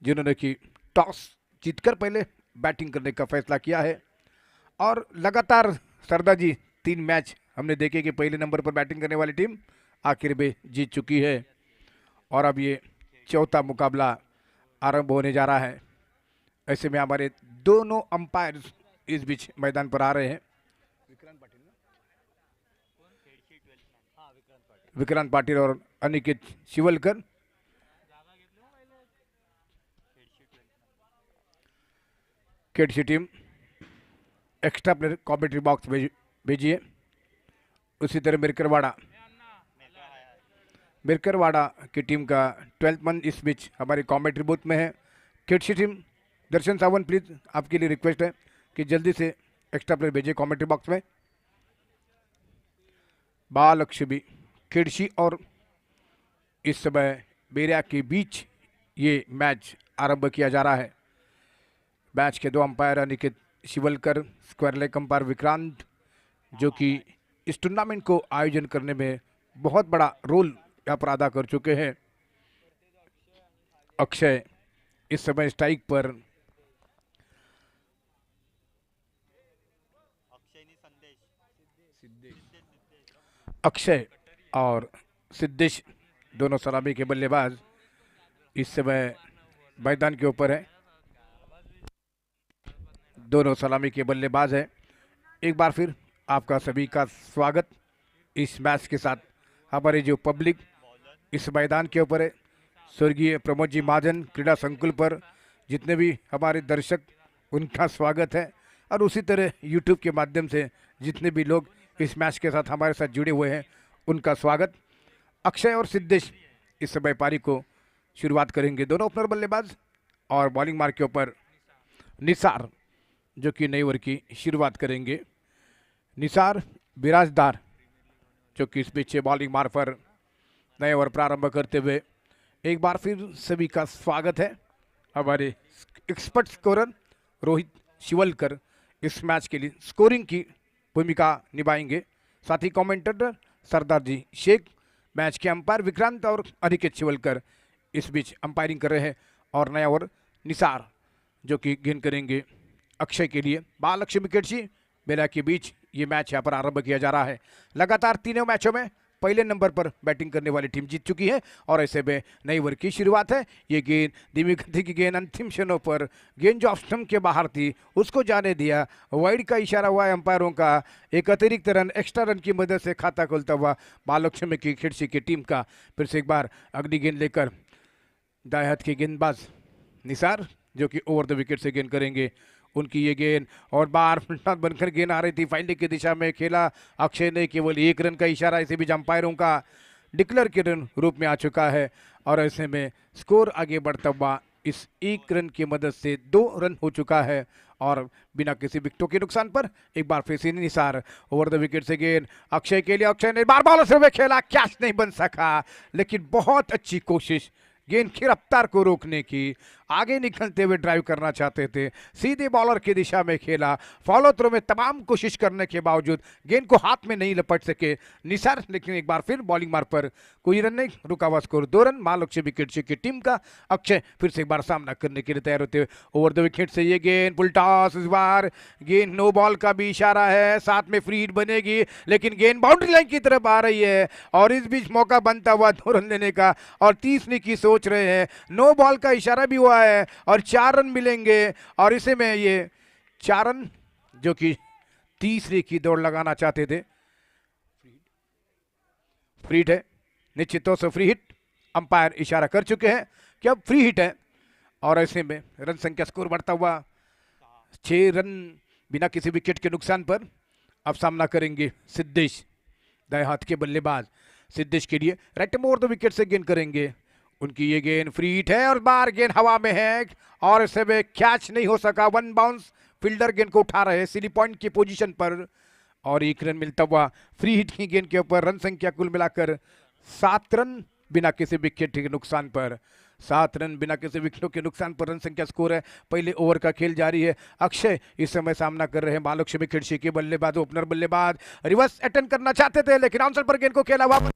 जिन्होंने कि टॉस जीतकर पहले बैटिंग करने का फैसला किया है। और लगातार सरदार जी 3 मैच हमने देखे कि पहले नंबर पर बैटिंग करने वाली टीम आखिर में जीत चुकी है। और अब ये चौथा मुकाबला आरंभ होने जा रहा है। ऐसे में हमारे दोनों अंपायर इस बीच मैदान पर आ रहे हैं। विक्रांत पाटिल और अनिकेत शिवलकर। केडसी team extra player commentary box भेजिए। उसी तरह मिरकरवाड़ा की टीम का 12th मन इस बीच हमारी कॉमेंट्री बूथ में है। केडसी टीम दर्शन सावंत प्लीज आपके लिए रिक्वेस्ट है कि जल्दी से एक्स्ट्रा प्लेयर भेजिए कॉमेंट्री बॉक्स में। बालक्ष्मी केडसी और इस समय बेरिया के बीच ये मैच आरंभ किया जा रहा है। मैच के 2 umpire Aniket Shivalkar, square leg umpire Vikrant, जो कि इस टूर्नामेंट को आयोजन करने में बहुत बड़ा रोल यहाँ पर अदा कर चुके हैं। अक्षय इस समय स्ट्राइक पर। अक्षय और सिद्धेश दोनों सलामी के बल्लेबाज इस समय मैदान के ऊपर है। दोनों सलामी के बल्लेबाज हैं। एक बार फिर आपका सभी का स्वागत इस मैच के साथ। हमारे जो पब्लिक इस मैदान के ऊपर है, स्वर्गीय प्रमोद जी महाजन क्रीड़ा संकुल पर जितने भी हमारे दर्शक, उनका स्वागत है। और उसी तरह यूट्यूब के माध्यम से जितने भी लोग इस मैच के साथ हमारे साथ जुड़े हुए हैं, उनका स्वागत। अक्षय और सिद्धेश इस समय पारी को शुरुआत करेंगे। दोनों ओपनर बल्लेबाज। और बॉलिंग मार्क के ऊपर निसार जो कि नई ओवर की शुरुआत करेंगे। निसार बिराजदार जो कि इस पीछे बॉलिंग मार्क पर नए ओवर प्रारंभ करते हुए एक बार फिर सभी का स्वागत है। हमारे एक्सपर्ट स्कोरर रोहित शिवलकर इस मैच के लिए स्कोरिंग की भूमिका निभाएंगे। साथ ही कमेंटेटर सरदार जी शेख, मैच के अंपायर विक्रांत और अनिकेत शिवलकर इस बीच अंपायरिंग कर रहे हैं। और नया ओवर निसार जो कि गेंद करेंगे अक्षय के लिए। बालक्ष्मी केडसी बेला के बीच ये मैच यहाँ पर आरंभ किया जा रहा है। लगातार 3 मैचों में पहले नंबर पर बैटिंग करने वाली टीम जीत चुकी है। और ऐसे में नई ओवर की शुरुआत है। ये गेंद धीमी गति की गेंद अंतिम क्षणों पर गेंद जो ऑफ स्टंप के बाहर थी उसको जाने दिया। वाइड का इशारा हुआ है अंपायरों का। एक अतिरिक्त रन, एक्स्ट्रा रन की मदद से खाता खोलता हुआ बालक्ष्मी की खिड़सी की टीम का फिर से एक बार अगली गेंद लेकर दाएं हाथ के गेंदबाज निसार जो कि ओवर द विकेट से गेंद करेंगे। उनकी ये गेंद और बार बनकर गेंद आ रही थी, फाइंडिंग की दिशा में खेला अक्षय ने, केवल 1 रन का इशारा इसे भी अंपायरों का डिक्लेयर के रन रूप में आ चुका है। और ऐसे में स्कोर आगे बढ़ता हुआ इस 1 रन की मदद से 2 रन हो चुका है। और बिना किसी विकेटों के नुकसान पर एक बार फिर से निसार ओवर द विकेट से गेंद अक्षय के लिए। अक्षय ने बार बॉलर से खेला, कैच नहीं बन सका, लेकिन बहुत अच्छी कोशिश गेंद की रफ्तार को रोकने की। आगे निकलते हुए ड्राइव करना चाहते थे, सीधे बॉलर की दिशा में खेला। फॉलो थ्रो में तमाम कोशिश करने के बावजूद गेंद को हाथ में नहीं लपट सके निसार। लेकिन एक बार फिर बॉलिंग मार्क पर कोई रन नहीं, रुका हुआ स्कोर 2 रन महालक्ष्मी विकेट की टीम का। अक्षय फिर से एक बार सामना करने के लिए तैयार होते हुए ओवर द विकेट से ये गेंद फुल टॉस। इस बार गेंद नो बॉल का भी इशारा है, साथ में फ्री हिट बनेगी, लेकिन गेंद बाउंड्री लाइन की तरफ आ रही है। और इस बीच मौका बनता हुआ 2 रन लेने का और तीसरी की सोच रहे हैं। नो बॉल का इशारा भी हुआ है और 4 रन मिलेंगे। और इसे में ये 4 रन जो कि तीसरी की दौड़ लगाना चाहते थे। फ्री हिट है, निश्चित तौर से फ्री हिट अंपायर इशारा कर चुके हैं कि अब फ्री हिट है। और ऐसे में रन संख्या स्कोर बढ़ता हुआ 6 रन बिना किसी विकेट के नुकसान पर। अब सामना करेंगे सिद्धेश, दाएं हाथ के बल्लेबाज। सिद्धेश के लिए राइट में ओवर द विकेट से गेंद करेंगे। उनकी ये गेंद फ्री हिट है और बार गेंद हवा में है और इसे में कैच नहीं हो सका। 1 बाउंस, फील्डर गेंद को उठा रहे सिली पॉइंट की पोजीशन पर। और 1 रन मिलता हुआ फ्री हिट की गेंद के ऊपर। रन संख्या कुल मिलाकर 7 रन बिना किसी विकेट के नुकसान पर। 7 रन बिना किसी विकेटों के नुकसान पर रन संख्या स्कोर है। पहले ओवर का खेल जारी है। अक्षय इस समय सामना कर रहे हैं महालक्ष्मी खिड़सी के बल्लेबाज, ओपनर बल्लेबाज। रिवर्स अटेम्प्ट करना चाहते थे लेकिन आउटसाइड पर गेंद को खेला वापस।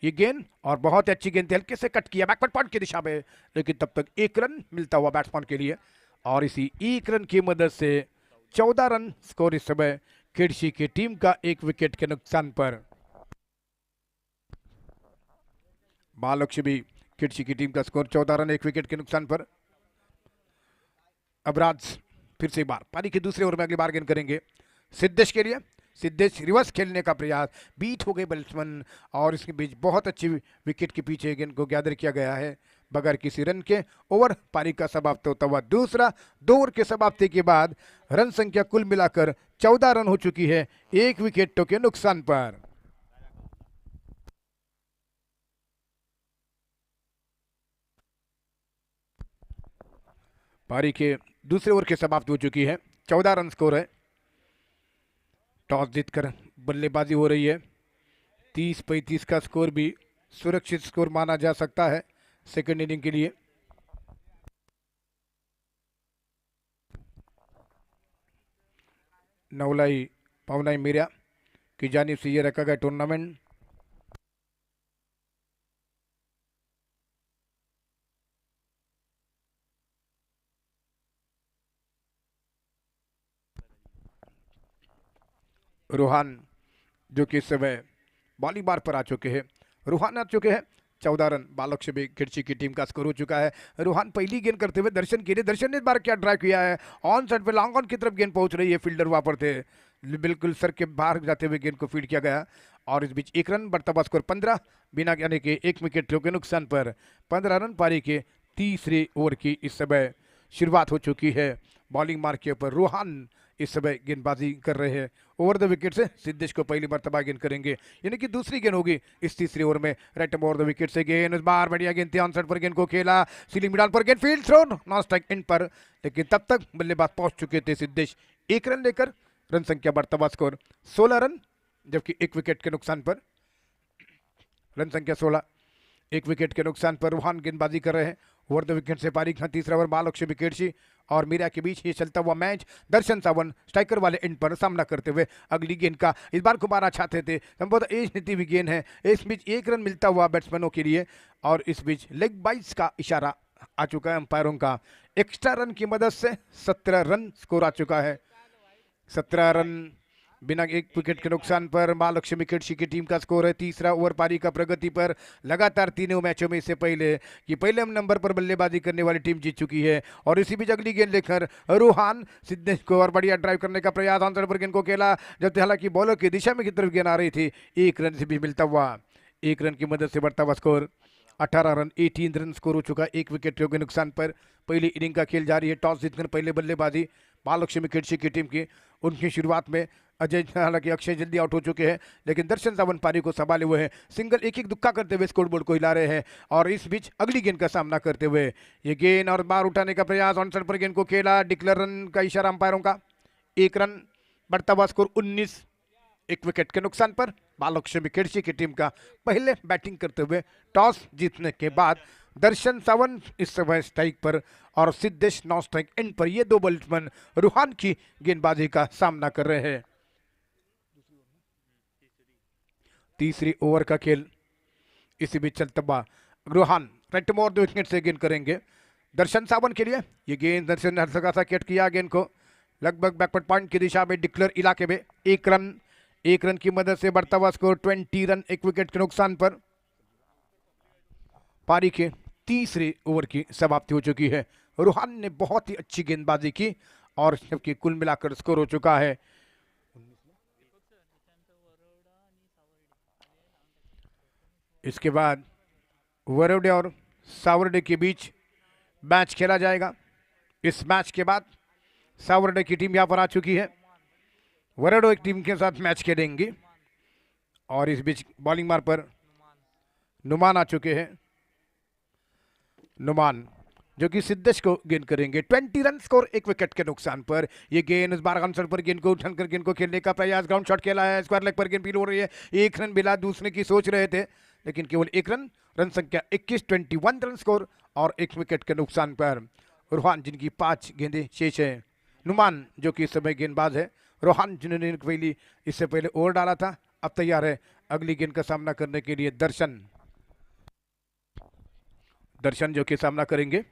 ये गेंद और बहुत ही अच्छी गेंद थी, हल्के से कट किया बैकवर्ड पॉइंट की दिशा में, लेकिन तब तक एक रन मिलता हुआ बैट्समैन के लिए और इसी एक रन की मदद से 14 रन स्कोर इस समय खिड़सी की टीम का एक विकेट के नुकसान पर। महालक्ष्मी खिड़सी की टीम का स्कोर 14 रन एक विकेट के नुकसान पर। अबराज फिर से एक बार पारी के दूसरे ओवर में अगली बार गेंद करेंगे सिद्धेश के लिए। सिद्धेश रिवर्स खेलने का प्रयास, बीट हो गए बैट्समैन और इसके बीच बहुत अच्छी विकेट के पीछे गेंद को गैदर किया गया है बगैर किसी रन के। ओवर पारी का समाप्त होता हुआ दूसरा। 2 ओवर के समाप्ति के बाद रन संख्या कुल मिलाकर 14 रन हो चुकी है एक विकेटों के नुकसान पर। पारी के दूसरे ओवर की समाप्ति हो चुकी है, 14 रन स्कोर है। टॉस जीतकर बल्लेबाजी हो रही है। 30-35 का स्कोर भी सुरक्षित स्कोर माना जा सकता है सेकंड इनिंग के लिए। नवलाई पवनाई मीरा की जानिब से ये रखा गया टूर्नामेंट। रूहान जो कि इस समय बॉलिंग बार पर आ चुके हैं। रूहान आ चुके हैं, 14 रन बालक खिड़ची की टीम का स्कोर हो चुका है। रूहान पहली गेंद करते हुए दर्शन के लिए, दर्शन ने इस बार क्या ड्राइव किया है, ऑन साइड पे लॉन्ग ऑन की तरफ गेंद पहुंच रही है, फील्डर वहां पर थे, बिल्कुल सर के बाहर जाते हुए गेंद को फीड किया गया और इस बीच 1 रन बढ़ता हुआ स्कोर 15 बिना यानी कि 1 विकेट के नुकसान पर 15 रन पारी के तीसरे ओवर की इस समय शुरुआत हो चुकी है। बॉलिंग मार्क के ऊपर रूहान इस समय गेंदबाजी कर रहे हैं। ओवर द विकेट से सिद्धेश को पहली मर्तबा गेंद करेंगे, यानी कि दूसरी गेंद होगी इस तीसरे ओवर में। राइट ओवर द विकेट से गेंद, इस बार बढ़िया गेंद थी, ऑन साइड पर गेंद को खेला, सीलिंग मिडाल पर गेंद, field throw, non striker end पर, लेकिन तब तक बल्लेबाज पहुंच चुके थे सिद्धेश 1 रन लेकर। रन संख्या बढ़ता हुआ स्कोर 16 रन, जबकि 1 विकेट के नुकसान पर। रन संख्या 16, 1 विकेट के नुकसान पर रूहान गेंदबाजी कर रहे हैं। ओवर द विकेट से पारी का तीसरा ओवर महालक्ष्मी खिड़सी और मीरा के बीच ये चलता हुआ मैच। दर्शन सावन स्ट्राइकर वाले एंड पर सामना करते हुए अगली गेंद का इस बार गुब्बारा छाते थे, संभवतः एज नीति भी गेंद है। इस बीच 1 रन मिलता हुआ बैट्समैनों के लिए और इस बीच लेग बाइस का इशारा आ चुका है अंपायरों का। एक्स्ट्रा रन की मदद से 17 रन स्कोर आ चुका है। 17 रन बिना 1 विकेट के नुकसान पर महालक्ष्मी खिड़सी की टीम का स्कोर है। तीसरा ओवर पारी का प्रगति पर लगातार तीनों मैचों में इससे पहले कि पहले नंबर पर बल्लेबाजी करने वाली टीम जीत चुकी है और इसी बीच अगली गेंद लेकर रूहान सिद्धेश को और बढ़िया ड्राइव करने का प्रयास, ऑन साइड पर गेंद को खेला, जबकि हालांकि बॉलर की दिशा में की तरफ गेंद आ रही थी। 1 रन से भी मिलता हुआ, 1 रन की मदद से बढ़ता हुआ स्कोर 18 रन, 18 रन स्कोर हो चुका 1 विकेट के नुकसान पर। पहली इनिंग का खेल जारी है। टॉस जीतकर पहले बल्लेबाजी महालक्ष्मी खिड़सी की टीम की। उनकी शुरुआत में अजय, हालांकि अक्षय जल्दी आउट हो चुके हैं, लेकिन दर्शन सावन पारी को संभाले हुए हैं, सिंगल एक दुक्का करते हुए स्कोर बोर्ड को हिला रहे हैं और इस बीच अगली गेंद का सामना करते हुए ये गेंद और बार उठाने का प्रयास, ऑन साइड पर गेंद को खेला, डिक्लेयर रन का इशारा अंपायरों का। 1 रन बढ़ता हुआ स्कोर 19, 1 विकेट के नुकसान पर। महालक्ष्मी खिड़सी की टीम का पहले बैटिंग करते हुए टॉस जीतने के बाद दर्शन सावन इस समय स्ट्राइक पर और सिद्धेश नॉन स्ट्राइक एंड पर ये 2 बैट्समैन रूहान की गेंदबाजी का सामना कर रहे हैं। तीसरी ओवर का खेल इसी बीच चलता हुआ Ruhan right over the wicket से गेंद करेंगे दर्शन सावन के लिए। ये गेंद दर्शन ने हल्का सा कैट किया, गेंद को लगभग बैकवर्ड पॉइंट की दिशा में डिक्लेयर इलाके में। 1 रन, 1 रन की मदद से बढ़ता हुआ स्कोर 20 रन 1 विकेट के नुकसान पर। पारी के तीसरे ओवर की समाप्ति हो चुकी है। रूहान ने बहुत ही अच्छी गेंदबाजी की और जबकि कुल मिलाकर स्कोर हो चुका है इसके बाद वरोडे और सावरडे के बीच मैच खेला जाएगा। इस मैच के बाद सावरडे की टीम यहां पर आ चुकी है, वरोडे एक टीम के साथ मैच खेलेंगे और इस बीच बॉलिंग मार पर नुमान आ चुके हैं। नुमान जो कि सिद्धेश को गेंद करेंगे। 20 रन स्कोर 1 विकेट के नुकसान पर। ये गेंद इस बार ग्राउंड शॉट पर गेंद को उठाकर गेंद को खेलने का प्रयास, ग्राउंड शॉट खेला है, स्क्वायर लेग पर गेंद फील हो रही है। 1 रन मिला, दूसरे की सोच रहे थे लेकिन केवल 1 रन। रन संख्या 21, 21 रन स्कोर और 1 विकेट के नुकसान पर। रूहान जिनकी 5 गेंदें शेष है, नुमान जो कि इस समय गेंदबाज है, रोहान जिन्होंने पहली इससे पहले ओवर डाला था अब तैयार है अगली गेंद का सामना करने के लिए दर्शन। दर्शन जो कि सामना करेंगे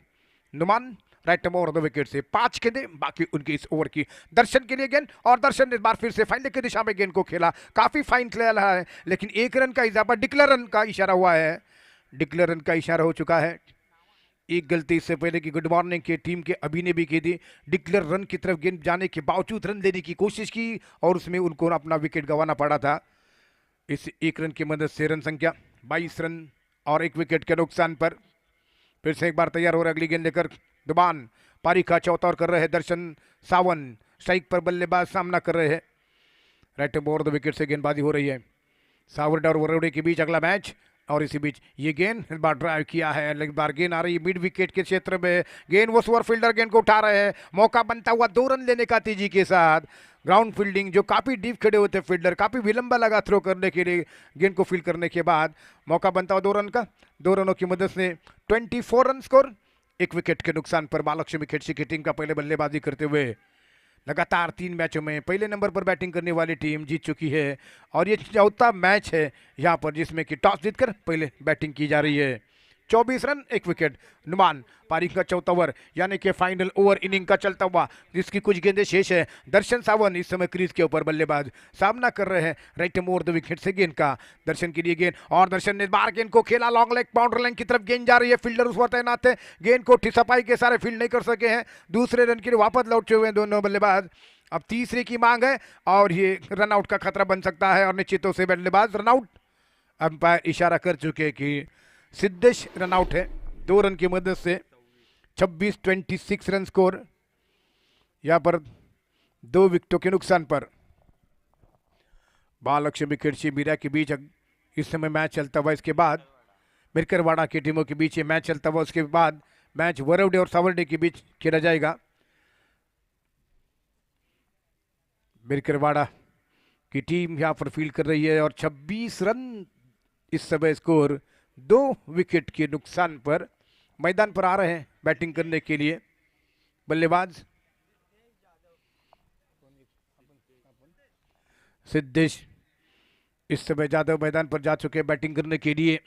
Numan. Right over the wicket से 5 गेंदें बाकी उनकी इस ओवर की। दर्शन के लिए गेंद और दर्शन ने इस बार फिर से फाइनल की दिशा में गेंद को खेला, काफी फाइन खेला रहा है, लेकिन 1 रन का इजाफा, डिक्लेयर रन का इशारा हुआ है, डिक्लेयर रन का इशारा हो चुका है। एक गलती इससे पहले की गुड मॉर्निंग के टीम के अभी ने भी की थी, डिक्लेयर रन की तरफ गेंद जाने के बावजूद रन लेने की कोशिश की और उसमें उनको अपना विकेट गंवाना पड़ा था। इस 1 रन की मदद से रन संख्या 22 रन और 1 विकेट के नुकसान पर फिर से एक बार तैयार हो रहा है अगली गेंद लेकर दुबान। पारी का चौतौर कर रहे हैं दर्शन सावन, स्ट्राइक पर बल्लेबाज सामना कर रहे हैं। राइट ओवर द विकेट से गेंदबाजी हो रही है सावरड और वरोड़े के बीच अगला मैच। और इसी बीच ये गेंद इस बार ड्राइव किया है, लेकिन बार गेंद आ रही है मिड विकेट के क्षेत्र में, गेंद वो सुअर फील्डर गेंद को उठा रहे हैं, मौका बनता हुआ 2 रन लेने का तेजी के साथ। ग्राउंड फील्डिंग जो काफी डीप खड़े होते फील्डर, काफी विलंब लगा थ्रो करने के लिए, गेंद को फील्ड करने के बाद मौका बनता हुआ 2 रन का। 2 रनों की मदद से 24 रन स्कोर, 1 विकेट के नुकसान पर महालक्ष्मी खेड़ची की टीम का पहले बल्लेबाजी करते हुए लगातार 3 मैचों में पहले नंबर पर बैटिंग करने वाली टीम जीत चुकी है और ये चौथा मैच है यहाँ पर जिसमें कि टॉस जीतकर पहले बैटिंग की जा रही है। 24 रन 1 विकेट नुमान। पारी का चौथा ओवर यानी कि फाइनल ओवर इनिंग का चलता हुआ जिसकी कुछ गेंदें शेष है। दर्शन सावन इस समय क्रीज के ऊपर बल्लेबाज सामना कर रहे हैं राइट ओवर द विकेट से गेंद का। दर्शन के लिए गेंद और दर्शन ने बार गेंद को खेला, लॉन्ग लेग बाउंड्री लाइन की तरफ गेंद जा रही है, फील्डर उस पर तैनात है, गेंद को ठिसपाई के सारे फील्ड नहीं कर सके हैं, दूसरे रन के लिए वापस लौटे हुए हैं दोनों बल्लेबाज। अब तीसरे की मांग है और ये रनआउट का खतरा बन सकता है और निश्चितों से बल्लेबाज रनआउट। अंपायर इशारा कर चुके हैं कि सिद्धेश रनआउट है 2 रन की मदद से। 26 रन स्कोर यहां पर 2 विकेटों के नुकसान पर। महालक्ष्मी खेड़ची मीरा के बीच इस समय मैच चलता हुआ, इसके बाद मिरकरवाड़ा की टीमों के बीच ये मैच चलता हुआ, उसके बाद मैच वरवडे और सावरडे के बीच खेला जाएगा। मिरकरवाड़ा की टीम यहां पर फील्ड कर रही है और 26 रन इस समय स्कोर 2 विकेट के नुकसान पर मैदान पर आ रहे हैं बैटिंग करने के लिए बल्लेबाज सिद्धेश। इस समय जादव मैदान पर जा चुके हैं बैटिंग करने के लिए।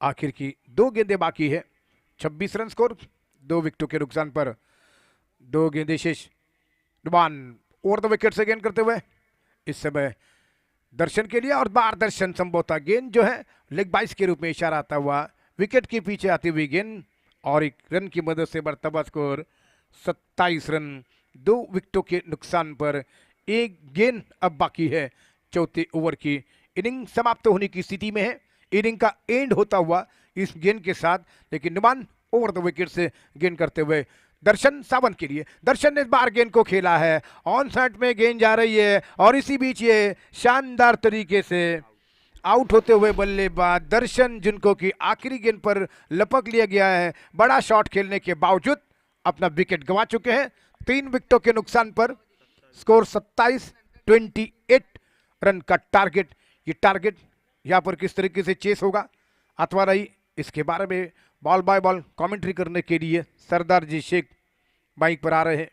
आखिर की 2 गेंदें बाकी है, 26 रन स्कोर 2 विकेटों के नुकसान पर। 2 गेंदें शेष। नुमान ओवर द विकेट से गेंद करते हुए इस समय दर्शन के लिए और बार दर्शन संभवतः गेंद जो है लेग बाइस के रूप में इशारा आता हुआ विकेट के पीछे आती हुई गेंद और 1 रन की मदद से बढ़ता हुआ स्कोर 27 रन 2 विकेटों के नुकसान पर। 1 गेंद अब बाकी है चौथे ओवर की, इनिंग समाप्त होने की स्थिति में है, इनिंग का एंड होता हुआ इस गेंद के साथ, लेकिन नुमान ओवर द विकेट से गेंद करते हुए दर्शन सावन के लिए। दर्शन ने इस बार गेंद को खेला है, ऑन साइड में गेंद जा रही है और इसी बीच ये शानदार तरीके से आउट होते हुए बल्लेबाज दर्शन जिनको कि आखिरी गेंद पर लपक लिया गया है, बड़ा शॉट खेलने के बावजूद अपना विकेट गंवा चुके हैं 3 विकेटों के नुकसान पर। स्कोर 27-28 रन का टारगेट। ये टारगेट यहाँ पर किस तरीके से चेस होगा अथवा नहीं, इसके बारे में बॉल बाय बॉल कमेंट्री करने के लिए सरदार जी शेख बाइक पर आ रहे हैं।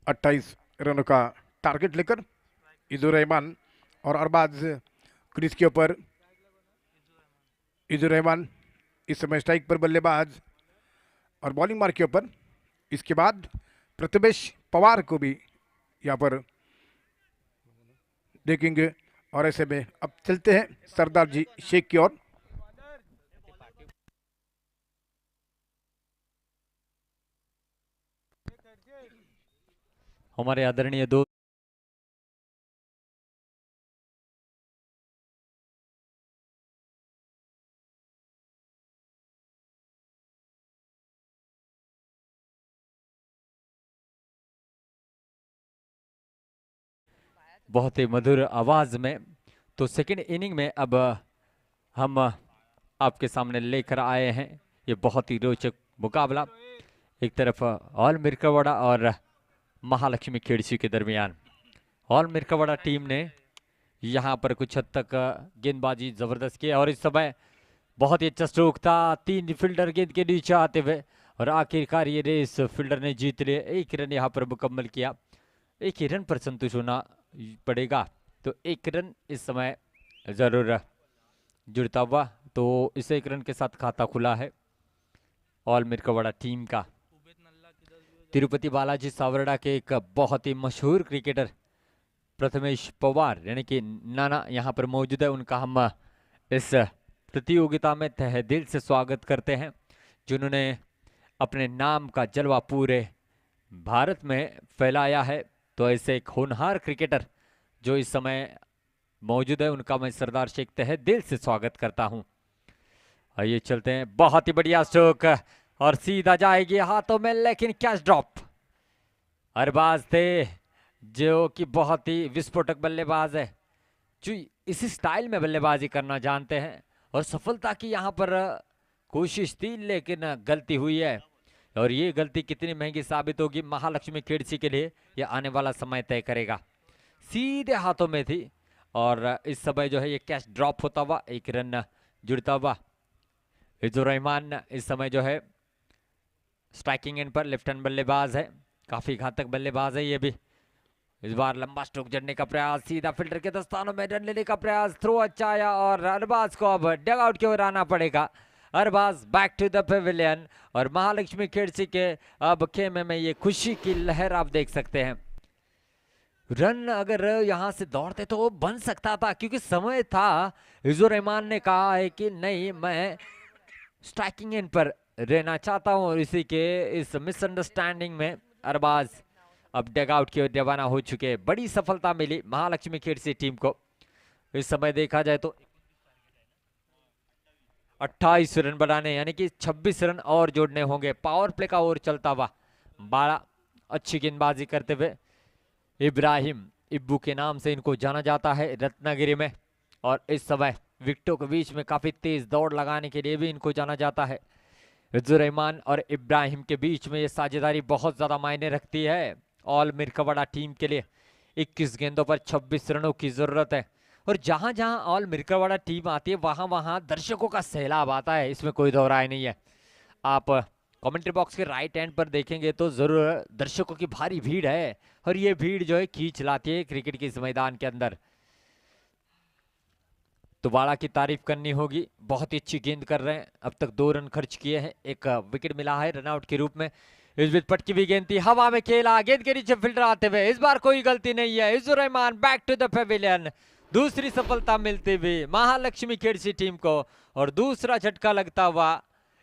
28 रनों का टारगेट लेकर इजुर रहमान और अरबाज क्रीज के ऊपर। इजुर रहमान इस समय स्ट्राइक पर बल्लेबाज और बॉलिंग मार्क के ऊपर। इसके बाद प्रथमेश पवार को भी यहाँ पर देखेंगे और ऐसे में अब चलते हैं सरदार जी शेख की ओर। हमारे आदरणीय दो बहुत ही मधुर आवाज में। तो सेकंड इनिंग में अब हम आपके सामने लेकर आए हैं ये बहुत ही रोचक मुकाबला। एक तरफ ऑल मिर्कावाड़ा और महालक्ष्मी खेड़सी के दरमियान। ऑल मिर्कावाड़ा टीम ने यहाँ पर कुछ हद तक गेंदबाजी जबरदस्त की और इस समय बहुत ही अच्छा स्ट्रोक था। 3 फील्डर गेंद के नीचे आते हुए और आखिरकार ये रेस फील्डर ने जीत लिया। 1 रन यहाँ पर मुकम्मल किया। 1 ही रन पर संतुष्ट होना पड़ेगा। तो 1 रन इस समय जरूर जुड़ता हुआ, तो इस 1 रन के साथ खाता खुला है ऑल मिर्कावाड़ा टीम का। तिरुपति बालाजी सावरडा के एक बहुत ही मशहूर क्रिकेटर प्रथमेश पवार यानी कि नाना यहाँ पर मौजूद है। उनका हम इस प्रतियोगिता में तहे दिल से स्वागत करते हैं, जिन्होंने अपने नाम का जलवा पूरे भारत में फैलाया है। तो ऐसे एक होनहार क्रिकेटर जो इस समय मौजूद है, उनका मैं सरदार शेख तहे दिल से स्वागत करता हूं। आइए चलते हैं। बहुत ही बढ़िया स्ट्रोक और सीधा जाएगी हाथों में, लेकिन कैच ड्रॉप। अरबाज थे जो कि बहुत ही विस्फोटक बल्लेबाज है, जो इसी स्टाइल में बल्लेबाजी करना जानते हैं और सफलता की यहाँ पर कोशिश थी, लेकिन गलती हुई है। और ये गलती कितनी महंगी साबित होगी महालक्ष्मी खेड़सी के लिए, ये आने वाला समय तय करेगा। सीधे हाथों में थी और इस समय जो है ये कैच ड्रॉप होता हुआ, 1 रन जुड़ता हुआ। इजुर रहमान इस समय जो है स्ट्राइकिंग एंड पर लेफ्ट हैंड बल्लेबाज है, काफी घातक बल्लेबाज है ये भी। इस बार लंबा स्ट्रोक जड़ने का प्रयास, सीधा फील्डर के दस्तानों में रन लेने का प्रयास। थ्रो अच्छा आया और अरबाज को अब डग आउट की ओर आना पड़ेगा। Arbaz back to the pavilion और महालक्ष्मी खेड़सी के अब खेमे में ये खुशी की लहर आप देख सकते हैं। रन अगर यहां से दौड़ते तो बन सकता था, क्योंकि समय था। इजुर रहमान ने कहा है कि नहीं, मैं स्ट्राइकिंग एंड पर रहना चाहता हूं और इसी के इस मिसअंडरस्टैंडिंग में अरबाज अब डग आउट की ओर रवाना हो चुके हैं। बड़ी सफलता मिली महालक्ष्मी खेड़सी टीम को। इस समय देखा जाए तो 28 रन बनाने, यानी कि 26 रन और जोड़ने होंगे। पावर प्ले का ओवर चलता हुआ, बड़ा अच्छी गेंदबाजी करते हुए इब्राहिम इब्बू के नाम से इनको जाना जाता है रत्नागिरी में। और इस समय विकेटों के बीच में काफी तेज दौड़ लगाने के लिए भी इनको जाना जाता है। इजुर रहमान और इब्राहिम के बीच में ये साझेदारी बहुत ज्यादा मायने रखती है ऑल मिर्कावाड़ा टीम के लिए। 21 गेंदों पर 26 रनों की जरूरत है और जहां जहां ऑल मिर्कावाड़ा टीम आती है वहां वहां दर्शकों का सैलाब आता है, इसमें कोई दो राय नहीं है। आप कमेंट्री बॉक्स के राइट हैंड पर देखेंगे तो जरूर दर्शकों की भारी भीड़ है और ये भीड़ जो है खींच लाती है क्रिकेट के इस मैदान के अंदर। तो बाड़ा की तारीफ करनी होगी, बहुत ही अच्छी गेंद कर रहे हैं। अब तक 2 रन खर्च किए हैं, 1 विकेट मिला है रनआउट के रूप में। इस बीच पटकी भी गेंद थी, हवा में खेला, गेंद के नीचे फील्डर आते हुए। इस बार कोई गलती नहीं है। इजुर Rahman back to the pavilion. दूसरी सफलता मिलती हुई महालक्ष्मी खेड़सी टीम को और दूसरा झटका लगता हुआ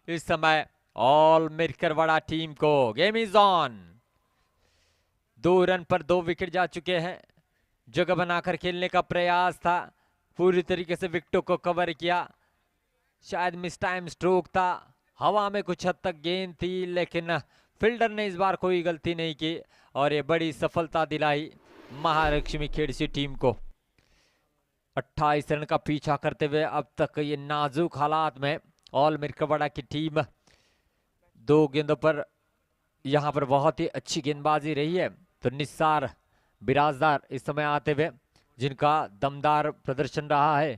इस समय ऑल मिर्कावाड़ा टीम को। Game is on. 2 रन पर 2 विकेट जा चुके हैं। जगह बनाकर खेलने का प्रयास था, पूरी तरीके से विकेटों को कवर किया। शायद मिस टाइम स्ट्रोक था, हवा में कुछ हद तक गेंद थी, लेकिन फील्डर ने इस बार कोई गलती नहीं की और ये बड़ी सफलता दिलाई महालक्ष्मी खेड़सी टीम को। 28 रन का पीछा करते हुए अब तक ये नाजुक हालात में ऑल मिर्कावाड़ा की टीम 2 गेंदों पर यहाँ पर बहुत ही अच्छी गेंदबाजी रही है। तो निसार बिराजदार इस समय आते हुए, जिनका दमदार प्रदर्शन रहा है,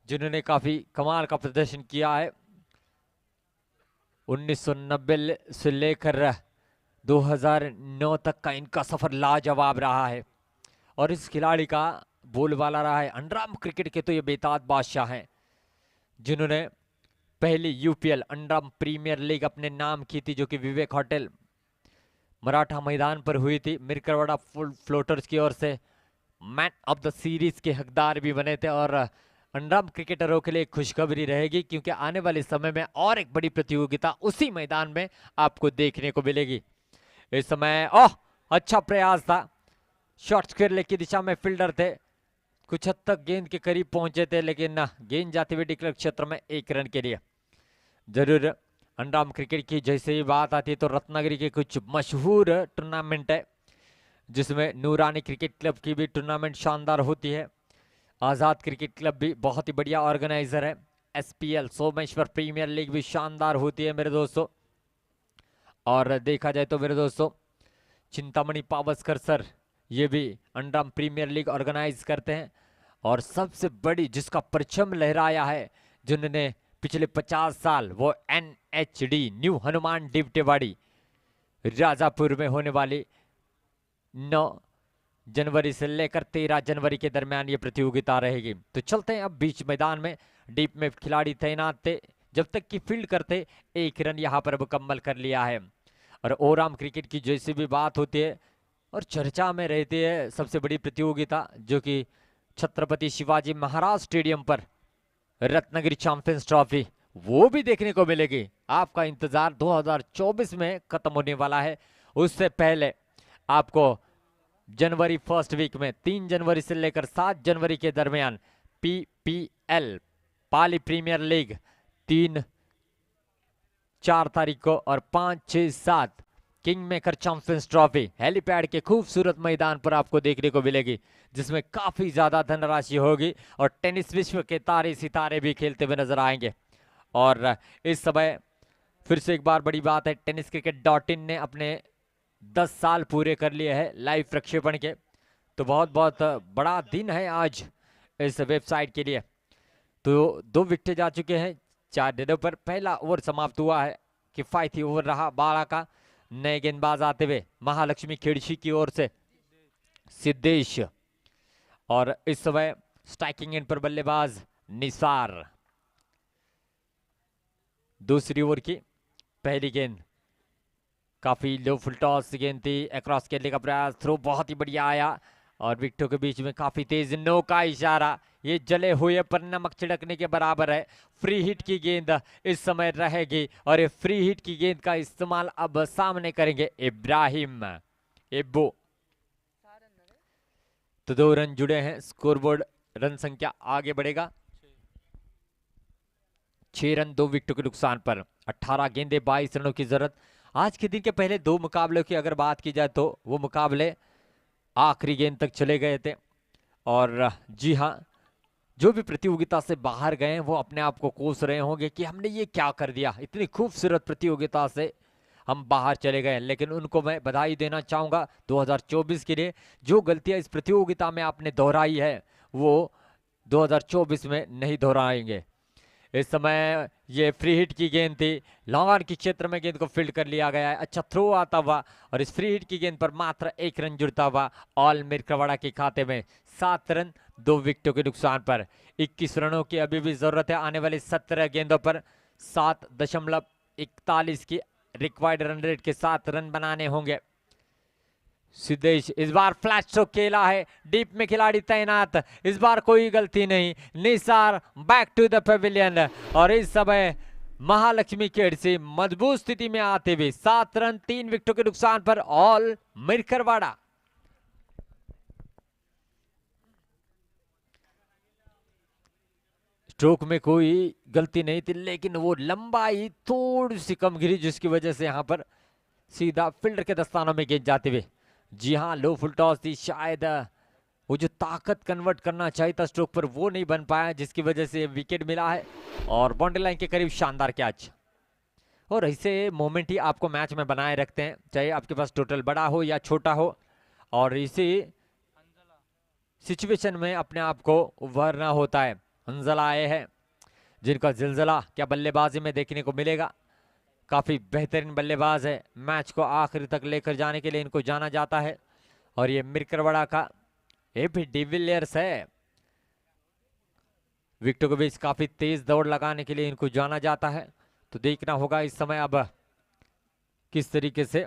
जिन्होंने काफी कमाल का प्रदर्शन किया है। 1990 से लेकर 2009 तक का इनका सफर लाजवाब रहा है और इस खिलाड़ी का बोलबाला रहा है। अंडराम क्रिकेट के तो ये बेताज बादशाह हैं, जिन्होंने पहली यूपीएल अंडराम प्रीमियर लीग अपने नाम की थी, जो कि विवेक होटल मराठा मैदान पर हुई थी। मिरकरवाड़ा फुल फ्लोटर्स की ओर से मैन ऑफ द सीरीज के हकदार भी बने थे। और अंडराम क्रिकेटरों के लिए खुशखबरी रहेगी, क्योंकि आने वाले समय में और एक बड़ी प्रतियोगिता उसी मैदान में आपको देखने को मिलेगी। इस समय अच्छा प्रयास था, शॉर्ट स्क्वायर की दिशा में फील्डर थे, कुछ हद तक गेंद के करीब पहुंचे थे, लेकिन गेंद जाते हुए डिक्लेयर क्षेत्र में 1 रन के लिए। जरूर अंडराम क्रिकेट की जैसे ही बात आती है तो रत्नागिरी के कुछ मशहूर टूर्नामेंट है, जिसमें नूरानी क्रिकेट क्लब की भी टूर्नामेंट शानदार होती है। आज़ाद क्रिकेट क्लब भी बहुत ही बढ़िया ऑर्गेनाइजर है। एसपीएल सोमेश्वर प्रीमियर लीग भी शानदार होती है मेरे दोस्तों। और देखा जाए तो मेरे दोस्तों, चिंतामणि पावस्कर सर ये भी अंडराम प्रीमियर लीग ऑर्गेनाइज करते हैं। और सबसे बड़ी जिसका परचम लहराया है, जिन्होंने पिछले 50 साल, वो एनएचडी न्यू हनुमान डिवटेवाड़ी राजापुर में होने वाली 9 जनवरी से लेकर 13 जनवरी के दरमियान ये प्रतियोगिता रहेगी। तो चलते हैं अब बीच मैदान में। डीप में खिलाड़ी तैनात थे, जब तक कि फील्ड करते 1 रन यहाँ पर मुकम्मल कर लिया है। और ओराम क्रिकेट की जैसी भी बात होती है और चर्चा में रहती है सबसे बड़ी प्रतियोगिता, जो कि छत्रपति शिवाजी महाराज स्टेडियम पर रत्नागिरी चैंपियंस ट्रॉफी, वो भी देखने को मिलेगी। आपका इंतजार 2024 में खत्म होने वाला है। उससे पहले आपको जनवरी फर्स्ट वीक में 3 जनवरी से लेकर 7 जनवरी के दरमियान पीपीएल पाली प्रीमियर लीग 3, 4 तारीख को और 5, 6, 7 king maker champions trophy helipad के खूबसूरत मैदान पर आपको देखने को मिलेगी, जिसमें काफी ज्यादा धनराशि होगी और टेनिस विश्व के तारे सितारे भी खेलते हुए नजर आएंगे। और इस समय फिर से एक बार बड़ी बात है, टेनिस क्रिकेट .in ने अपने 10 साल पूरे कर लिए हैं लाइव प्रक्षेपण के। तो बहुत बहुत बड़ा दिन है आज इस वेबसाइट के लिए। तो 2 विकेट जा चुके हैं 4 रनों पर। पहला ओवर समाप्त हुआ है, किफायती ओवर रहा 12 का। नए गेंदबाज आते हुए महालक्ष्मी खेड़शी की ओर से सिद्धेश, और इस समय स्ट्राइकिंग एंड पर बल्लेबाज निसार। दूसरी ओवर की पहली गेंद काफी लो फुल टॉस गेंद थी, अक्रॉस खेलने का प्रयास, थ्रो बहुत ही बढ़िया आया और विकेटों के बीच में काफी तेज नो का इशारा। ये जले हुए पर नमक छिड़कने के बराबर है। फ्री हिट की गेंद इस समय रहेगी और ये फ्री हिट की गेंद का इस्तेमाल अब सामने करेंगे इब्राहिम एब्बो। तो 2 रन जुड़े हैं, स्कोरबोर्ड रन संख्या आगे बढ़ेगा। 6 रन 2 विकेटों के नुकसान पर 18 गेंदे 22 रनों की जरूरत। आज के दिन के पहले 2 मुकाबलों की अगर बात की जाए तो वो मुकाबले आखिरी गेंद तक चले गए थे। और जी हाँ, जो भी प्रतियोगिता से बाहर गए वो अपने आप को कोस रहे होंगे कि हमने ये क्या कर दिया, इतनी खूबसूरत प्रतियोगिता से हम बाहर चले गए। लेकिन उनको मैं बधाई देना चाहूंगा 2024 के लिए। जो गलतियां इस प्रतियोगिता में आपने दोहराई है वो 2024 में नहीं दोहराएंगे। इस समय ये फ्री हिट की गेंद थी, लॉन्ग ऑन के क्षेत्र में गेंद को फील्ड कर लिया गया है। अच्छा थ्रो आता हुआ और इस फ्री हिट की गेंद पर मात्र 1 रन जुड़ता हुआ ऑल मिरकरवाड़ा के खाते में। 7 रन 2 विकेटों के नुकसान पर 21 रनों की अभी भी जरूरत है। आने वाली 17 गेंदों पर 7.41 की रिक्वायर्ड रन रेट के साथ रन बनाने होंगे। सिद्धेश इस बार फ्लैश स्ट्रोक खेला है, डीप में खिलाड़ी तैनात, इस बार कोई गलती नहीं। Nisar back to the pavilion और इस समय महालक्ष्मी खेड़सी मजबूत स्थिति में आते हुए 7 रन 3 विकेटों के नुकसान पर ऑल मिरकरवाड़ा। स्ट्रोक में कोई गलती नहीं थी, लेकिन वो लंबाई थोड़ी सी कम गिरी, जिसकी वजह से यहां पर सीधा फील्डर के दस्तानों में गेंद जाते हुए। जी हाँ, लो फुल टॉस थी, शायद वो जो ताकत कन्वर्ट करना चाहिए था स्ट्रोक पर वो नहीं बन पाया, जिसकी वजह से विकेट मिला है और बाउंड्री लाइन के करीब शानदार कैच। और ऐसे मोमेंट ही आपको मैच में बनाए रखते हैं, चाहे आपके पास टोटल बड़ा हो या छोटा हो। और इसी सिचुएशन में अपने आप को उभरना होता है। हंजला आए हैं जिनका जिलजिला क्या बल्लेबाजी में देखने को मिलेगा। काफी बेहतरीन बल्लेबाज है। मैच को आखिरी तक लेकर जाने के लिए इनको जाना जाता है। और ये मिरकरवाड़ा का एबी डिविलियर्स है। विकेटों के बीच काफी तेज दौड़ लगाने के लिए इनको जाना जाता है। तो देखना होगा इस समय अब किस तरीके से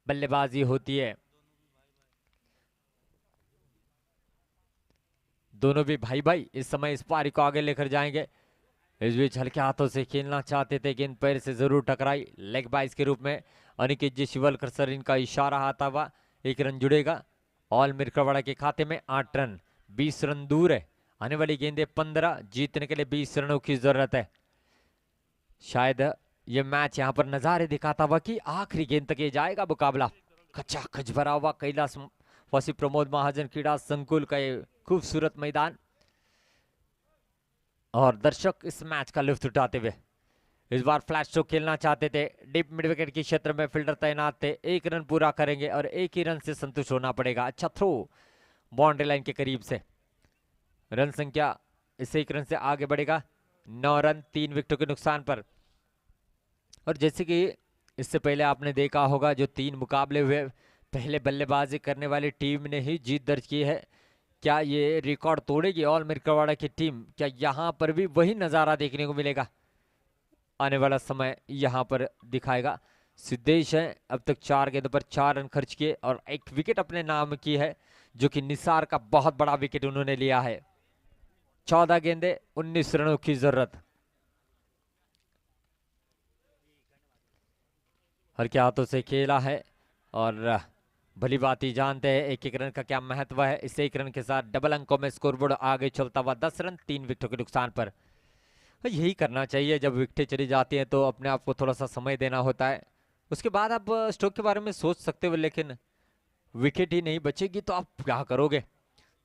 बल्लेबाजी होती है। दोनों भी भाई भाई इस समय इस पारी को आगे लेकर जाएंगे। इस बीच हल्के हाथों से खेलना चाहते थे, गेंद पैर से जरूर टकराई। लेग बाइस के रूप में अनिकेत जी शिवलकर सर इनका इशारा आता हुआ 1 रन जुड़ेगा। ऑल मिरकरवाड़ा के खाते में 8 रन, 20 रन दूर है। आने वाली गेंदें 15, जीतने के लिए 20 रनों की जरूरत है। शायद ये मैच यहाँ पर नजारे दिखाता हुआ कि आखिरी गेंद तक ये जाएगा मुकाबला। कच्चा खच भरा हुआ कैलाश वासी प्रमोद महाजन क्रीड़ा संकुल का ये खूबसूरत मैदान और दर्शक इस मैच का लुत्फ उठाते हुए इस बार फ्लैश शो खेलना चाहते थे। डीप मिड विकेट के क्षेत्र में फील्डर तैनात थे। 1 रन पूरा करेंगे और 1 ही रन से संतुष्ट होना पड़ेगा। अच्छा थ्रो बाउंड्री लाइन के करीब से। रन संख्या इस 1 रन से आगे बढ़ेगा। 9 रन 3 विकेटों के नुकसान पर। और जैसे कि इससे पहले आपने देखा होगा जो 3 मुकाबले हुए, पहले बल्लेबाजी करने वाली टीम ने ही जीत दर्ज की है। क्या ये रिकॉर्ड तोड़ेगी ऑल मिरकरवाड़ा की टीम? क्या यहाँ पर भी वही नज़ारा देखने को मिलेगा? आने वाला समय यहाँ पर दिखाएगा। सिद्धेश है, अब तक 4 गेंदों पर 4 रन खर्च किए और 1 विकेट अपने नाम की है, जो कि निसार का बहुत बड़ा विकेट उन्होंने लिया है। 14 गेंदें 19 रनों की जरूरत। हल्के हाथों से खेला है और भली बात ही जानते हैं 1-1 रन का क्या महत्व है। इस 1 रन के साथ डबल अंकों में स्कोरबोर्ड आगे चलता हुआ 10 रन 3 विकेटों के नुकसान पर। यही करना चाहिए, जब विकेटें चली जाती हैं तो अपने आप को थोड़ा सा समय देना होता है। उसके बाद आप स्ट्रोक के बारे में सोच सकते हो, लेकिन विकेट ही नहीं बचेगी तो आप क्या करोगे?